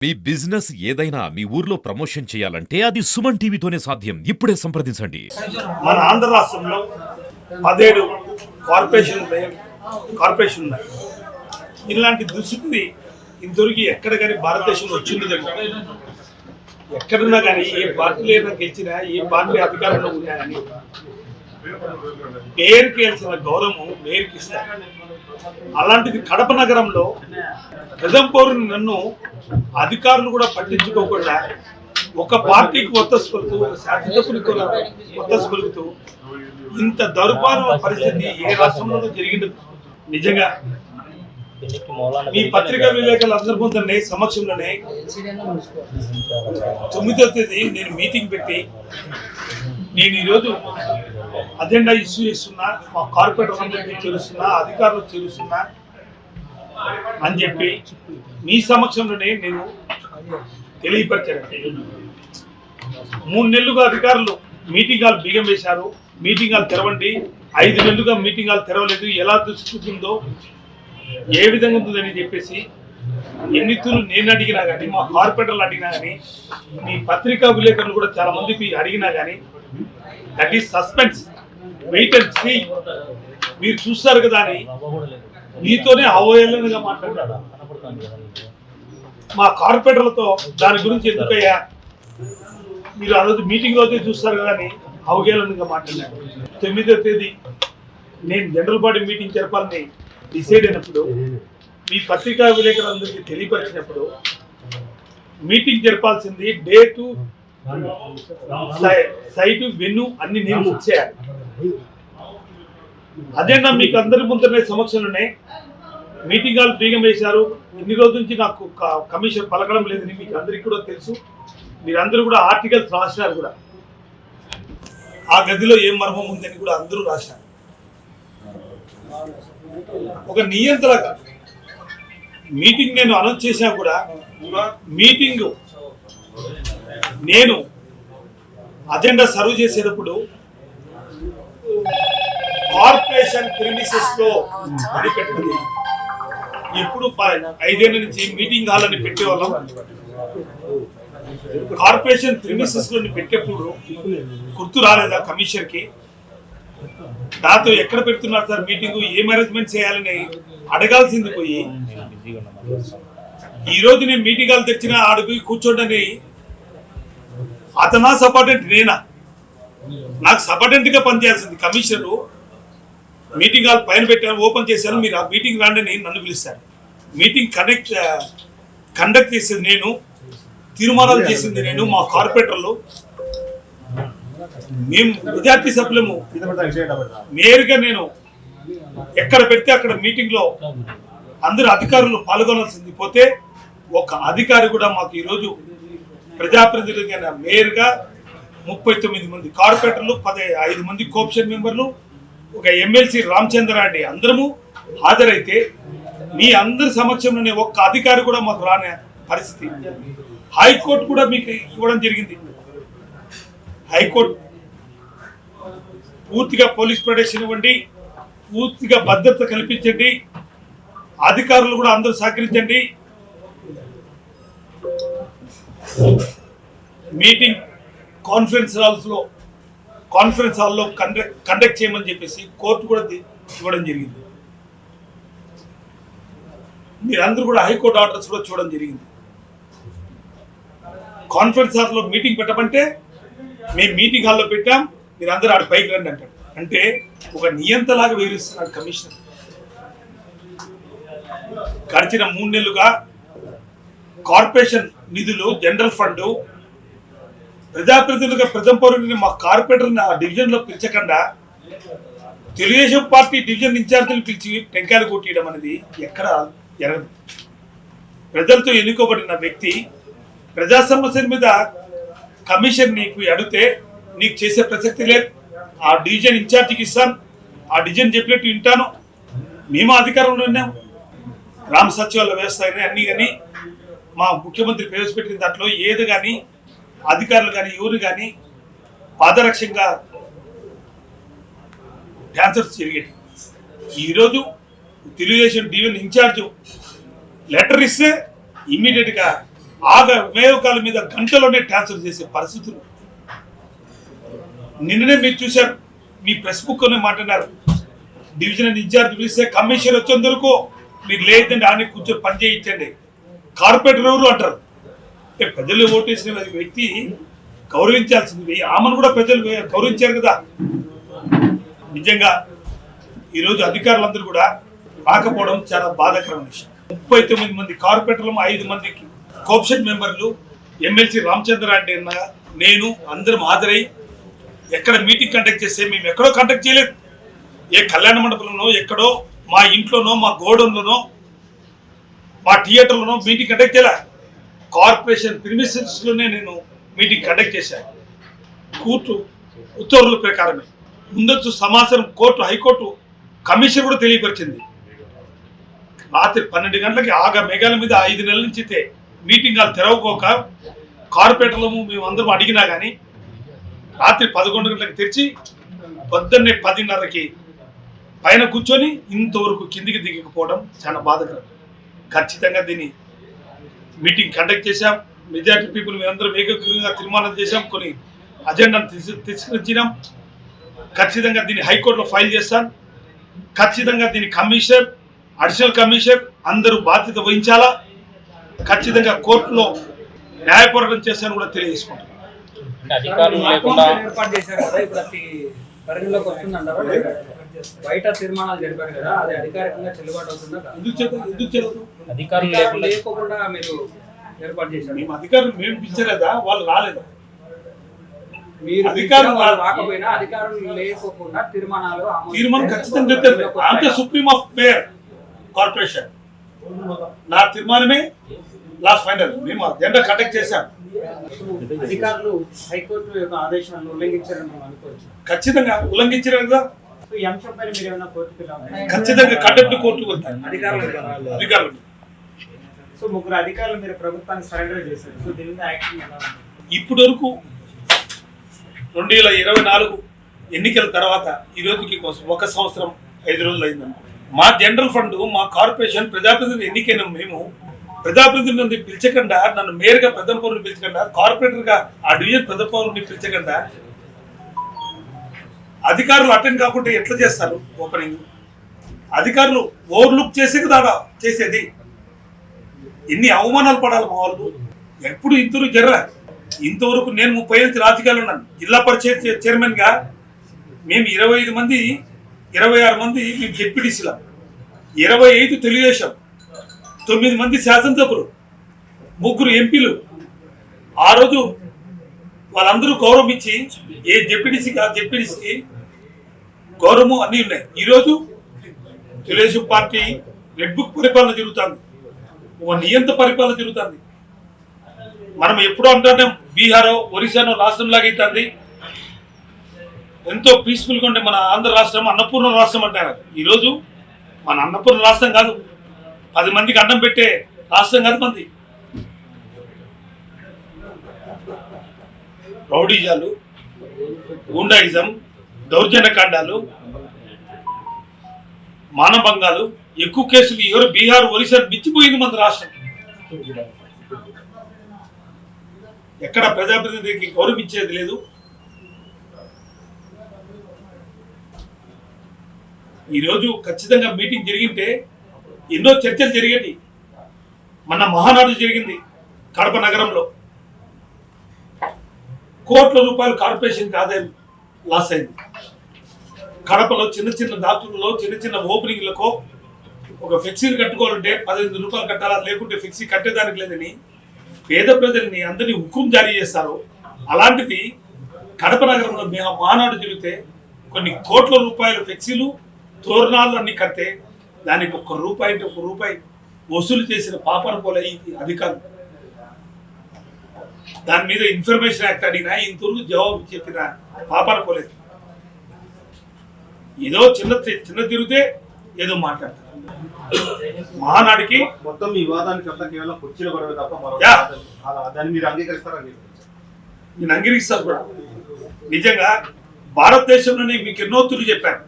మీ business ఏదైనా మీ ఊర్లో promotion చేయాలంటే అది సుమన్ టీవీతోనే సాధ్యం. ఇప్పుడే సంప్రదించండి. మన ఆంధ్ర రాష్ట్రంలో 17 కార్పొరేషన్ ఉన్నాయి. ఇలాంటి దుస్థితి ఇంతవరకు ఎక్కడ కానీ భారతదేశంలో వచ్చిందేమో. ఎక్కడున్నా కానీ ఏ పార్టీలో ఏదైనా గెలిచినా, ఏ పార్టీ అధికారంలో ఉన్నా కానీ మేయర్కి వెళ్ళిన గౌరవం మేయర్కి ఇస్తారు. అలాంటిది కడప నగరంలో ప్రథమ పౌరుని నన్ను అధికారులు కూడా పట్టించుకోకుండా ఒక పార్టీకి ఒత్తసు పలుకుతూ, ఒక శాసనసభ్యునికి ఒత్తసు పలుకుతూ ఇంత దౌర్భాగ్య పరిస్థితి ఏ రాష్ట్రంలో జరిగింది. నిజంగా మీ పత్రికా విలేకరులు అందరి ముందరనే సమక్షంలోనే 9వ తేదీ నేను మీటింగ్ పెట్టి నేను ఈరోజు అజెండా ఇష్యూ చేస్తున్నా, మా కార్పొరేటర్ అందరికీ చేరుస్తున్నా, అధికారులకు చేరుస్తున్నా అని చెప్పి మీ సమక్షంలోనే నేను తెలియపరిచాను. 3 నెలలుగా అధికారులు మీటింగ్ హాల్ బిగం వేశారు. మీటింగ్ హాల్ తెరవండి, 5 నెలలుగా మీటింగ్ హాల్ తెరవలేదు, ఎలా దుస్థితుందో ఏ విధంగా ఉంటుందని చెప్పేసి ఎన్నితులు నేను అడిగినా కానీ, మా కార్పొరేటర్లు అడిగినా కానీ, మీ పత్రికా విలేకరులు కూడా చాలా మందికి అడిగినా కానీ that is suspense, wait and see, మీరు చూస్తారు కదా అని మీతోనే అవహేళనగా మాట్లాడారు. మా కార్పొరేటర్లతో దాని గురించి ఎందుకయ్యా, మీరు ఆ రోజు మీటింగ్ రోజే చూస్తారు కదా అని అవహేళనగా మాట్లాడారు. 9వ తేదీ నేను జనరల్ బాడీ మీటింగ్ జరపాలని డిసైడ్ అయినప్పుడు, మీ పత్రికా విలేకరులందరికీ తెలియపరిచినప్పుడు మీటింగ్ జరపాల్సింది డేటు, సైటు, వెన్యూ అన్ని నేను ఫిక్స్ చేయాలి. అజెండా మీకు అందరి ముందరనే సమక్షంలోనే మీటింగ్ హాల్ బీగం వేశారు. ఇన్ని రోజుల నుంచి నాకు కమిషన్ పలకడం లేదని మీకు అందరికీ కూడా తెలుసు. మీరందరూ కూడా ఆర్టికల్స్ రాసినారు కూడా, ఆ గదిలో ఏం మర్మం ఉందని కూడా అందరూ రాసినారు. ఒక నియంత్రణగా మీటింగ్ నేను అనౌన్స్ చేసినా కూడా మీటింగ్ నేను అజెండా సర్వ్ చేసేటప్పుడు కార్పొరేషన్ ప్రిమిసెస్ లో అని పెట్టింది. ఎప్పుడు 5 ఏళ్ల నుంచి మీటింగ్ హాల్ అని పెట్టేవాళ్ళం. కార్పొరేషన్ ప్రిమిసెస్ లో పెట్టేప్పుడు గుర్తు రాలేదా కమిషనర్ కి? నాతో ఎక్కడ పెడుతున్నారు సార్ మీటింగ్, ఏ మేనేజ్మెంట్ చేయాలని అడగాల్సింది పోయి, ఈ రోజు నేను మీటింగ్ హాల్ తెచ్చిన ఆడికి కూర్చోండి, అతనా సబార్డినేట్ నేనా? నాకు సబార్డినేట్ గా పనిచేయాల్సింది కమిషనరు. మీటింగ్ హాల్ పైన పెట్టాను, ఓపెన్ చేశాను, మీరు ఆ మీటింగ్ రాండి నన్ను పిలుస్తారు. మీటింగ్ కండక్ట్ చేసేది నేను, తీర్మానాలు చేసింది నేను, మా కార్పొరేటర్లు, మేము మెజార్టీ సభ్యులము. నేరుగా నేను ఎక్కడ పెడితే అక్కడ మీటింగ్ లో అందరు అధికారులు పాల్గొనాల్సింది పోతే ఒక అధికారి కూడా మాకు ఈరోజు ప్రజాప్రతినిధులుగా మేయర్గా 39 మంది కార్పొరేటర్లు, 5 మంది కోఆప్షన్ మెంబర్లు, ఒక ఎమ్మెల్సీ రామచంద్రారెడ్డి అందరము హాజరైతే మీ అందరి సమక్షంలోనే ఒక్క అధికారి కూడా మాకు రాని పరిస్థితి. హైకోర్టు కూడా మీకు ఇవ్వడం జరిగింది. హైకోర్టు పూర్తిగా పోలీస్ ప్రొటెక్షన్ ఇవ్వండి, పూర్తిగా భద్రత కల్పించండి, అధికారులు కూడా అందరూ సహకరించండి, మీటింగ్ కాన్ఫరెన్స్ హాల్లో కండక్ట్ చేయమని చెప్పేసి కోర్టు కూడా ఇవ్వడం జరిగింది. మీరందరూ కూడా హైకోర్టు ఆర్డర్స్ కూడా చూడడం జరిగింది. కాన్ఫరెన్స్ హాల్లో మీటింగ్ పెట్టమంటే మేము మీటింగ్ హాల్లో పెట్టాం, మీరు అందరూ ఆడ పైకి రండి అంటారు. అంటే ఒక నియంతలాగా వివరిస్తున్నారు కమిషనర్. గడిచిన 3 నెలలుగా కార్పొరేషన్ నిధులు, జనరల్ ఫండ్, ప్రజాప్రతినిధులుగా ప్రథమ పౌరుని మా కార్పొరేటర్ ఆ డివిజన్ లో పిలిచకుండా తెలుగుదేశం పార్టీ డివిజన్ ఇన్ఛార్జీలు పిలిచి టెంకాయలు కొట్టియడం అనేది ఎక్కడ జరగదు. ప్రజలతో ఎన్నుకోబడిన వ్యక్తి ప్రజా సమస్యల మీద కమిషన్ నీకు అడిగితే నీకు చేసే ప్రసక్తి లేదు. ఆ డివిజన్ ఇన్ఛార్జికి ఇస్తాను, ఆ డివిజన్ చెప్పినట్టు వింటాను. మేము అధికారంలో ఉన్నాం. గ్రామ సచివాలయ వ్యవస్థ అన్నీ కానీ మా ముఖ్యమంత్రి ప్రవేశపెట్టిన దాంట్లో ఏది కానీ అధికారులు కానీ ఎవరు కానీ పాదరక్షంగా క్యాన్సర్స్ జరిగేది. ఈరోజు తెలుగుదేశం డివిజన్ ఇన్ఛార్జ్ లెటర్ ఇస్తే ఇమ్మీడియట్గా మేవకాల మీద గంటలోనే ట్రాన్స్ఫర్ చేసే పరిస్థితులు. నిన్ననే మీరు చూశారు, మీ ప్రెస్ బుక్ లోనే మాట్లాడారు, డివిజనల్ ఇన్ఛార్జ్ పిలిస్తే కమిషనర్ వచ్చేందుకు మీరు లేదండి ఆమె కూర్చొని పని చేయించండి. కార్పొరేటర్ ఎవరు అంటారు. ప్రజలు ఓటేసిన వ్యక్తి గౌరవించాల్సింది, ఆమెను కూడా ప్రజలు గౌరవించారు కదా. నిజంగా ఈరోజు అధికారులందరూ కూడా రాకపోవడం చాలా బాధాకరమైన విషయం. 39 మంది కార్పొరేటర్లు, 5 మందికి కోఆప్షన్ మెంబర్లు, ఎమ్మెల్సీ రామచంద్రారెడ్డి అన్న నేను అందరం హాజరై ఎక్కడ మీటింగ్ కండక్ట్ చేస్తే మేము ఎక్కడో కండక్ట్ చేయలేదు. ఏ కళ్యాణ మండపంలోనో, ఎక్కడో మా ఇంట్లోనో, మా గోడౌన్లోనో, మా థియేటర్లోనో మీటింగ్ కండక్ట్ చేయలే. కార్పొరేషన్ ప్రిమిసెస్లోనే నేను మీటింగ్ కండక్ట్ చేశాను. కోర్టు ఉత్తర్వుల ప్రకారమే ముందస్తు సమాచారం కోర్టు, హైకోర్టు, కమిషన్ కూడా తెలియపరిచింది. రాత్రి 12 గంటలకి మేఘాల మీద 5 నెలల నుంచి మీటింగ్ హాల్ తెరవకోక కార్పొరేటర్లము మేము అందరం అడిగినా కానీ రాత్రి 11 గంటలకు తెరిచి పొద్దున్నే 10:30కి పైన కూర్చొని ఇంతవరకు కిందికి దిగకపోవడం చాలా బాధకరం. ఖచ్చితంగా దీన్ని మీటింగ్ కండక్ట్ చేశాం. మెజారిటీ పీపుల్ మేమందరం ఏకగ్రీవంగా తీర్మానం చేశాం. కొన్ని అజెండాను తీసుకొచ్చినాం. ఖచ్చితంగా దీన్ని హైకోర్టులో ఫైల్ చేస్తాను. ఖచ్చితంగా దీని కమిషనర్, అడిషనల్ కమిషనర్ అందరూ బాధ్యత వహించాలా. ఖచ్చితంగా కోర్టులో న్యాయ పోరాటం చేస్తాను కూడా తెలియజేసుకుంటాను. ఏర్పాటు చేశారు కదా, ఇప్పుడు అది పరిగణలోకి వస్తుందంటారా? బయట తీర్మానాలు జరిపారు కదా, అది అధికారికంగా చెల్లుబాటు అవుతుందా? ఎందుకు చెల్లదు? అధికారులు లేకుండా మీరు ఏర్పాటు చేశారు. మేము అధికారులు మేము పిలిచలేదా, వాళ్ళు రాలేదా? మీరు అధికారులు రాకపోయినా అధికారులు లేకోకుండా తీర్మానం ఖచ్చితంగా అంటే సుప్రీం ఆఫ్ మేయర్ కార్పొరేషన్ నా తీర్మానమే లాస్ట్ ఫైనల్. మేము అజెండా కండక్ట్ చేశాం. అధికారులు హైకోర్టు యొక్క ఆదేశాలను ఉల్లంఘించారని మనం అనుకోవచ్చు. ఖచ్చితంగా ఉల్లంఘించారు కదా. ఈ అంశం పైన మీరు ఏమైనా కోర్టుకు వెళ్ళాలి? ఖచ్చితంగా కంటెంప్ట్ కోర్టుకు వెళ్తారు అధికారులు. సో 3 అధికారులు మీరు ప్రభుత్వానికి సరెండర్ చేశారు. సో దీని మీద యాక్షన్ ఎలా ఉంది? ఇప్పటి వరకు 2024 ఎన్నికల తర్వాత ఈ రోజుకి కోసం 1 సంవత్సరం 5 రోజులు అయిందన్న. మా జనరల్ ఫండ్, మా కార్పొరేషన్ ప్రజాప్రతినిధి ఎన్నికైన మేము ప్రజాప్రతినిధి పిలిచకుండా, నన్ను మేయర్గా పెద్ద పౌరుని పిలిచకుండా, కార్పొరేటర్గా ఆ డివిజన్ పెద్ద పౌరుని పిలిచకుండా అధికారులు అటెండ్ కాకుండా ఎట్లా చేస్తారు ఓపెనింగ్? అధికారులు ఓవర్లుక్ చేసే కదా చేసేది. ఎన్ని అవమానాలు పడాలి మా వాళ్ళు. ఎప్పుడు ఇంతవరకు నేను 30 ఏళ్ళ రాజకీయాలు ఉన్నాను. జిల్లా పరిషత్ చైర్మన్గా మేము 26 మంది మేము జెడ్పీటీసీలో, 25 తెలుగుదేశం, 9 మంది శాసనసభ్యులు, 3 ఎంపీలు. ఆ రోజు వాళ్ళందరూ గౌరవం ఇచ్చి ఏ జెడ్పీటీసీకి గౌరవము అన్నీ ఉన్నాయి. ఈరోజు తెలుగుదేశం పార్టీ రెడ్ బుక్ పరిపాలన జరుగుతుంది, ఒక నియంత్ర పరిపాలన జరుగుతుంది. మనం ఎప్పుడో అంటున్నాం బీహారో, ఒరిస్సానో రాష్ట్రంలాగా అవుతుంది. ఎంతో పీస్ఫుల్గా ఉండే మన ఆంధ్ర రాష్ట్రం అన్నపూర్ణ రాష్ట్రం అంటారు. ఈరోజు మన అన్నపూర్ణ రాష్ట్రం కాదు, 10 మందికి అన్నం పెట్టే రాష్ట్రం కాదు మంది. రౌడీజాలు, గూండాయిజం, దౌర్జన్యకాండాలు, మానభంగాలు, ఎక్కువ కేసులు ఎవరు బీహార్, ఒరిస్సా మించిపోయింది మన రాష్ట్రం. ఎక్కడ ప్రజాప్రతినిధికి గౌరవించేది లేదు. ఈరోజు ఖచ్చితంగా మీటింగ్ జరిగింటే ఎన్నో చర్చలు జరిగేవి. మన మహానాడు జరిగింది కడప నగరంలో. కోట్ల రూపాయలు కార్పొరేషన్కి ఆదాయం లాస్ అయింది. కడపలో చిన్న దాతులలో చిన్న ఓపెనింగ్లకు ఒక ఫ్లెక్సీలు కట్టుకోవాలంటే 15 రూపాయలు కట్టాలా, లేకుంటే ఫ్లెక్సీ కట్టేదానికి లేదని పేద ప్రజల్ని అందరినీ హుకుం జారీ చేస్తారు. అలాంటిది కడప నగరంలో మహానాడు జరిగితే కొన్ని కోట్ల రూపాయల ఫ్లెక్సీలు, తోరణాలు అన్ని కడితే దానికి 1 రూపాయి వసూలు చేసిన పాపన పోలే ఈ అధికారులు. దాని మీద ఇన్ఫర్మేషన్ యాక్ట్ అడిగినా ఇంతవరకు జవాబు చెప్పిన పాపన పోలేదు. ఏదో చిన్న తిరిగితే ఏదో మాట్లాడతారు. మహానాడికి మొత్తం ఈ వివాదానికి కేవలం కుర్చీల గొడవ తప్ప దాన్ని మీరు అంగీకరిస్తారని నేను అంగీకరిస్తాను కూడా. నిజంగా భారతదేశంలోనే మీకు ఎన్నో తిరిగి చెప్పాను.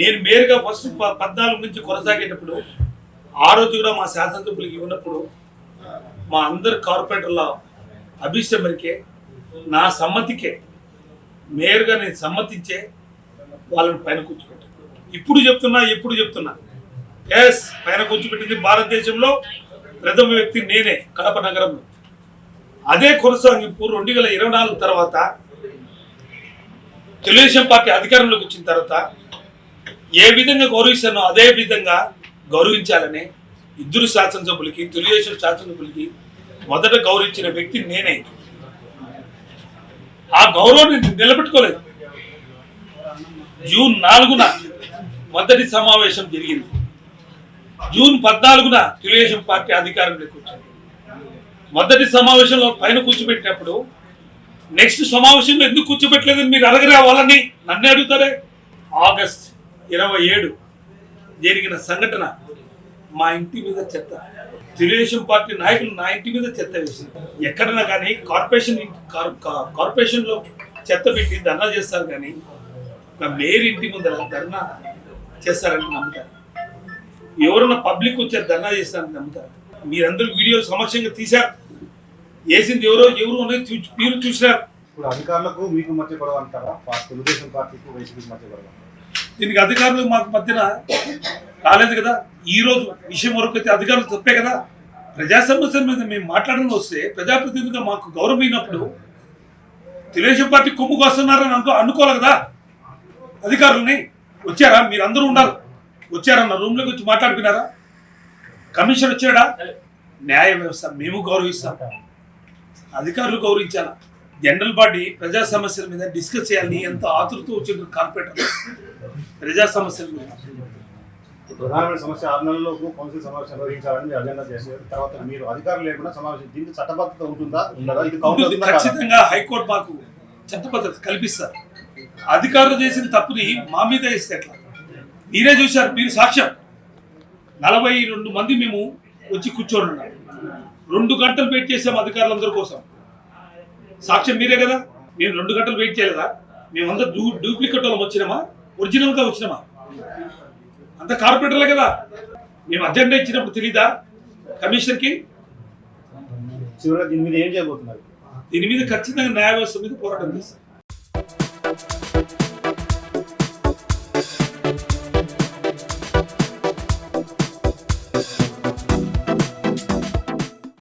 నేను మేయర్గా ఫస్ట్ 14 నుంచి కొనసాగేటప్పుడు, ఆ రోజు కూడా మా శాసనసభ్యులకి ఉన్నప్పుడు మా అందరు కార్పొరేటర్ల అభిష్టం మేరకే నా సమ్మతికే మేయర్గా నేను సమ్మతించే వాళ్ళని పైన కూర్చోబెట్టాను. ఎప్పుడు చెప్తున్నా ఎస్, పైన కూర్చోబెట్టింది భారతదేశంలో ప్రథమ వ్యక్తి నేనే కడప నగరంలో. అదే కొనసాగింపు 2024 తర్వాత తెలుగుదేశం పార్టీ అధికారంలోకి వచ్చిన తర్వాత ఏ విధంగా గౌరవిస్తానో అదే విధంగా గౌరవించాలని ఇద్దరు శాసనసభ్యులకి, తెలుగుదేశం శాసనసభ్యులకి మొదట గౌరవించిన వ్యక్తి నేనే. ఆ గౌరవాన్ని నిలబెట్టుకోలేదు. జూన్ 4న మొదటి సమావేశం జరిగింది. జూన్ 14న తెలుగుదేశం పార్టీ అధికారంలోకి వచ్చింది. మొదటి సమావేశంలో పైన కూర్చోబెట్టినప్పుడు నెక్స్ట్ సమావేశంలో ఎందుకు కూర్చోబెట్టలేదని మీరు అడగరే, వాళ్ళని నన్నే అడుగుతారే. ఆగస్ట్ 27 జరిగిన సంఘటన, మా ఇంటి మీద చెత్త, తెలుగుదేశం పార్టీ నాయకులు నా ఇంటి మీద చెత్త వేసింది. ఎక్కడైనా కానీ కార్పొరేషన్లో చెత్త పెట్టి ధర్నా చేస్తారు, కానీ నా మేయర్ ఇంటి ముందర ధర్నా చేస్తారని నమ్ముతారు? ఎవరన్నా పబ్లిక్ వచ్చే ధర్నా చేస్తారని నమ్ముతారు? మీరందరూ వీడియో సమక్షంగా తీశారు, వేసింది ఎవరు అనేది మీరు చూసినారు. ఇప్పుడు అధికారులకు మీకు మధ్య గొడవ అంటారా? తెలుగుదేశం పార్టీకి వైసీపీకి మధ్య గొడవ? దీనికి అధికారులు మాకు మధ్యన రాలేదు కదా. ఈ రోజు విషయం వరకు అయితే అధికారులు తప్పే కదా. ప్రజా సమస్యల మీద మేము మాట్లాడడం వస్తే ప్రజాప్రతినిధిగా మాకు గౌరవమైనప్పుడు తెలుగుదేశం పార్టీ కొమ్ముకు వస్తున్నారని అనుకోవాలి కదా. అధికారులని వచ్చారా? మీరందరూ ఉన్నారు, వచ్చారన్న రూమ్లోకి వచ్చి మాట్లాడుకున్నారా? కమిషన్ వచ్చాడా? న్యాయ వ్యవస్థ మేము గౌరవిస్తాం, అధికారులు గౌరవించాలా. జనరల్ బాడీ ప్రజా సమస్యల మీద డిస్కస్ చేయాలని ఎంత ఆతృత వచ్చింది కార్పొరేటర్ ప్రజా సమస్యల మీద. ప్రధానమైన సమస్య 6 నెలల్లోపు కౌన్సిల్ సమావేశం నిర్వహించాలని మీరు అజెండా చేశారు. తర్వాత మీరు అధికారులు లేకుండా సమావేశం, దీనికి చట్టబద్ధత ఉంటుందా? ఇది ఖచ్చితంగా హైకోర్టు మాకు చట్టబద్ధత కల్పిస్తారు. అధికారులు చేసిన తప్పుని మా మీద వేస్తే ఎట్లా? మీరే చూశారు, మీరు సాక్ష్యం. 42 మంది మేము వచ్చి కూర్చొని ఉన్నాం. 2 గంటలు వెయిట్ చేసాం అధికారులందరి కోసం. సాక్ష్యం మీరే కదా. మేము 2 గంటలు వెయిట్ చేయలేదా? మేమంతా డూప్లికేట్ వాళ్ళం వచ్చినామా? ఒరిజినల్గా వచ్చినామా? అంత కార్పొరేటర్లే కదా. మేము అజెండా ఇచ్చినప్పుడు తెలీదా కమిషనర్కి? చివరిగా దీని మీద ఏం చేయబోతున్నారు? దీని మీద ఖచ్చితంగా న్యాయ వ్యవస్థ మీద పోరాటం చేస్తాం.